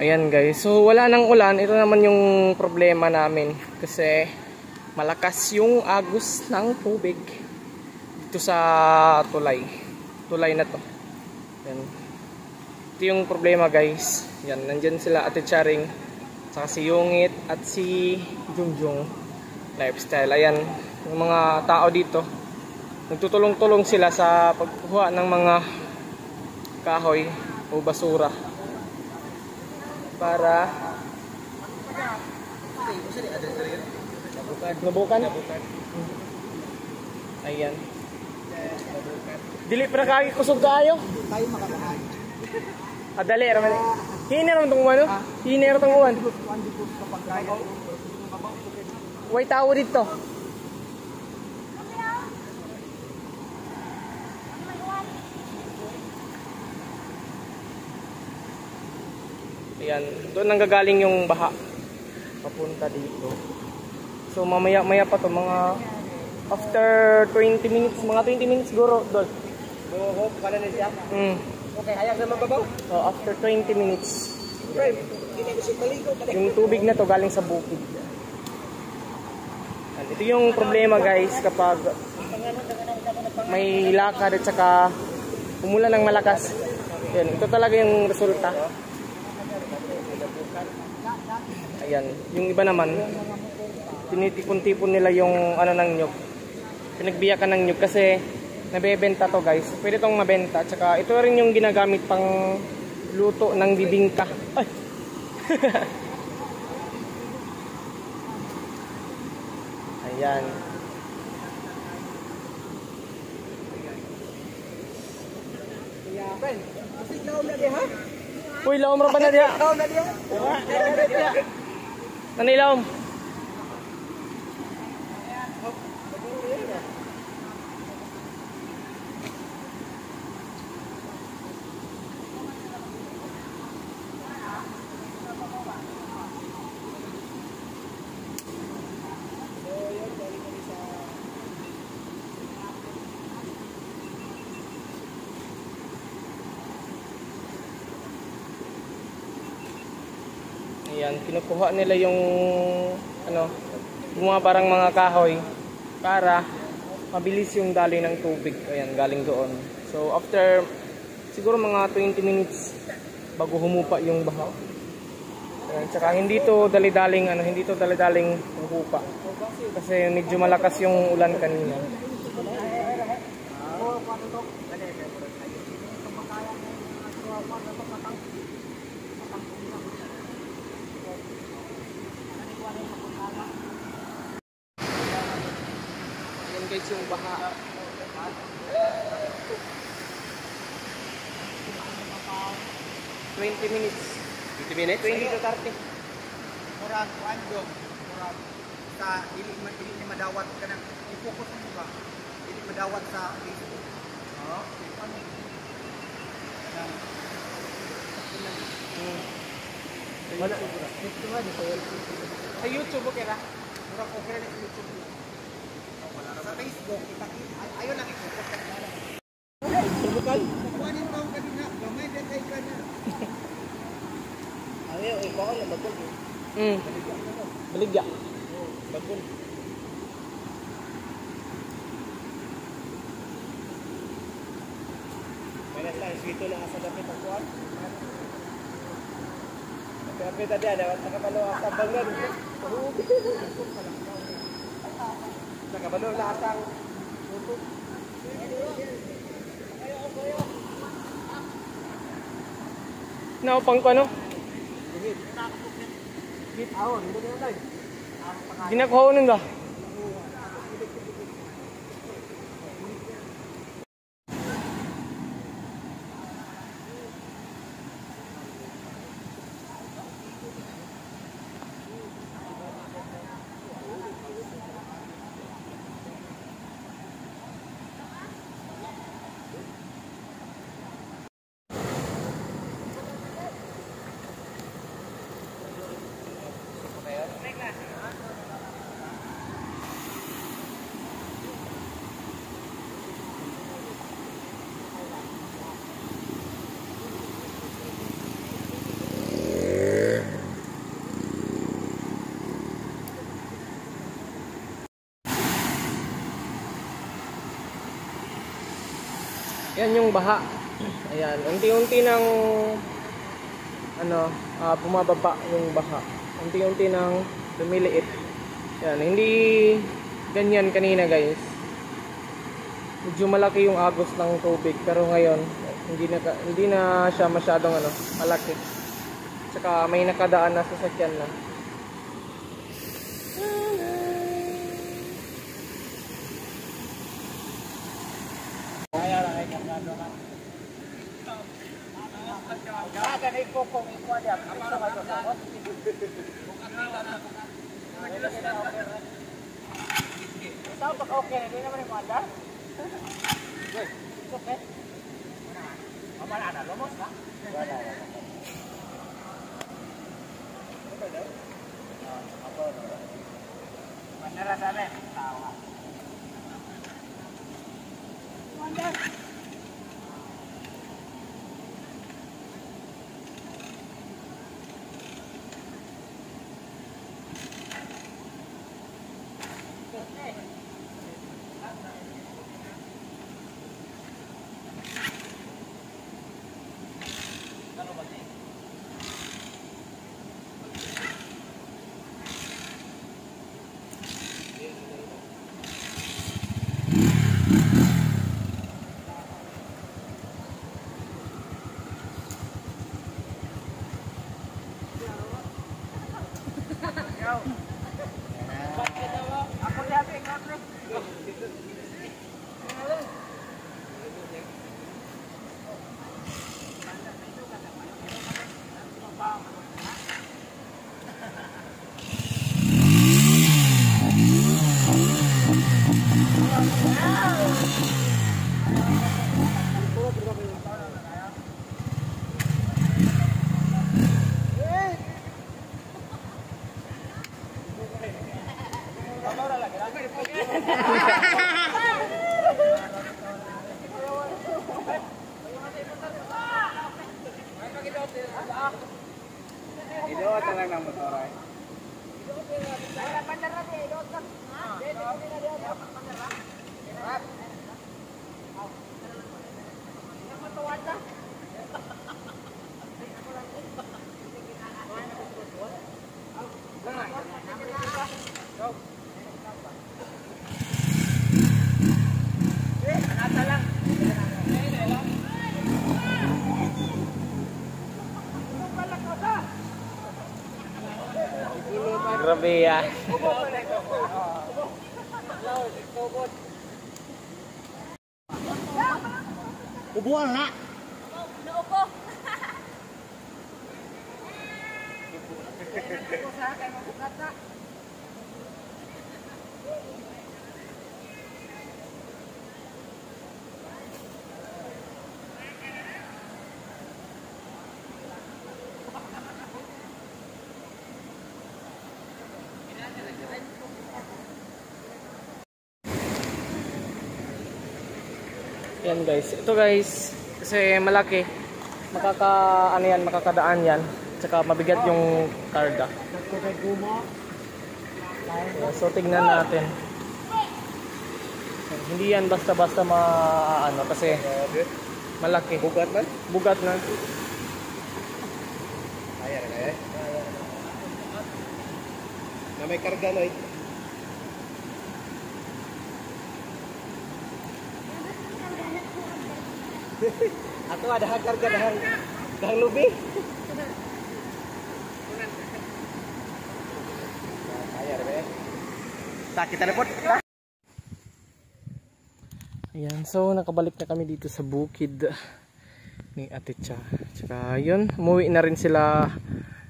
Ayan guys, so wala nang ulan. Ito naman yung problema namin kasi malakas yung agos ng tubig dito sa tulay na to. Ayan. Ito yung problema guys. Yan, nandyan sila Ate Charing, saka si Yungit at si Jungjung Lifestyle. Ayan, yung mga tao dito nagtutulong-tulong sila sa pagkuha ng mga kahoy o basura para nabukan. Ayan. Dili para kagi kusog kaayo. Tayo makakahan. Adali raman. Hiner man tong ano? Hiner tong uwan. Way tao dito. Ayan, doon nanggagaling yung baha papunta dito. So mamaya-maya pa to, mga after 20 minutes, mga 20 minutes siguro doon. Buhok ka na siya. Okay, hayag na mababaw. So after 20 minutes. Right. Hindi ko siya maligo. Yung tubig na to galing sa bukid. Ito yung problema guys kapag may lakad at saka umulan ng malakas. Yan, ito talaga yung resulta. Ayan, yung iba naman tinitipon-tipon nila yung ano ng nyug. Pinagbiyakan ng nyug kasi nabebenta to guys. Pwede tong mabenta. Tsaka ito rin yung ginagamit pang luto ng bibingka. Ay. Ayan. Ben, kasi laom na diha. Uy, laom ra ba na diha? Laom na diha. Nanilawom. Ayan, kinukuha nila yung ano, gumawa parang mga kahoy para mabilis yung daloy ng tubig. Ayan, galing doon. So after siguro mga 20 minutes bago humupa yung baha. Ayan, tsaka hindi to dali-daling ano, hindi to dali-daling humupa. Kasi medyo malakas yung ulan kanina. Guys, yung baha. 20 minutes. 20 minutes? 20 to 30. Murag kuandong. Murag sa dili madawat ka nang i-focus mo ba? Dili madawat sa Facebook. Oh, ano? Wala. Sa YouTube okay ra? Murag okay na sa YouTube. Sa Facebook, ayaw lang i-focus ka na. Subukan. Kuhanin mo ang kanina, gamay detay ka na. Ayaw, ikaw na bagol. Baligya. Bagol. Kaya lang, sweeto lang sa dapit ang kuhan. Tapi tadi ada nakabalo ang tabang na dito. Nakabalo lahat ang Naupang ko ano? git awon, hindi na lang. Ginakuha nun ba? Yan yung baha. Ayan, unti-unti nang bumababa yung baha. Unti-unti nang lumiliit. Yan, hindi ganyan kanina guys. Medyo malaki yung agos ng tubig pero ngayon hindi na siya masyadong malaki. Tsaka may nakadaan na sasakyan na. Okay, hindi naman yung mga okay. Wala na, lumos na. Wala. Manara sana, tawa. Mandar. Idot lang ng motor ay. Grabe ya. Ubuan na. Naupo. Yan guys. Ito guys, kasi malaki. Makakadaan yan. Tsaka mabigat yung karga. So tignan natin. Hindi yan basta-basta kasi malaki. Bugat man? Bugat na. Ayan na na may karga no. Ato ada karga dahang lubi. Ayan na sakit na po. Ayan, so nakabalik na kami dito sa bukid ni Ate Cha. Tsaka yun, umuwi na rin sila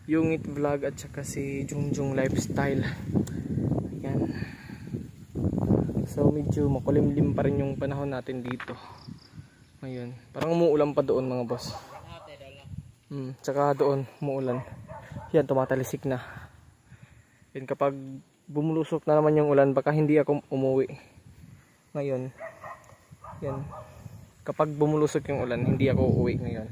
Yungit Vlog at saka si Jungjung Lifestyle. Ayan. So medyo makulimlim pa rin yung panahon natin dito ngayon. Parang umuulan pa doon mga boss. Tsaka doon umuulan. Yan, tumatalisik na. Yan, kapag bumulusok na naman yung ulan, baka hindi ako umuwi ngayon. Yan, kapag bumulusok yung ulan, hindi ako uuwi ngayon.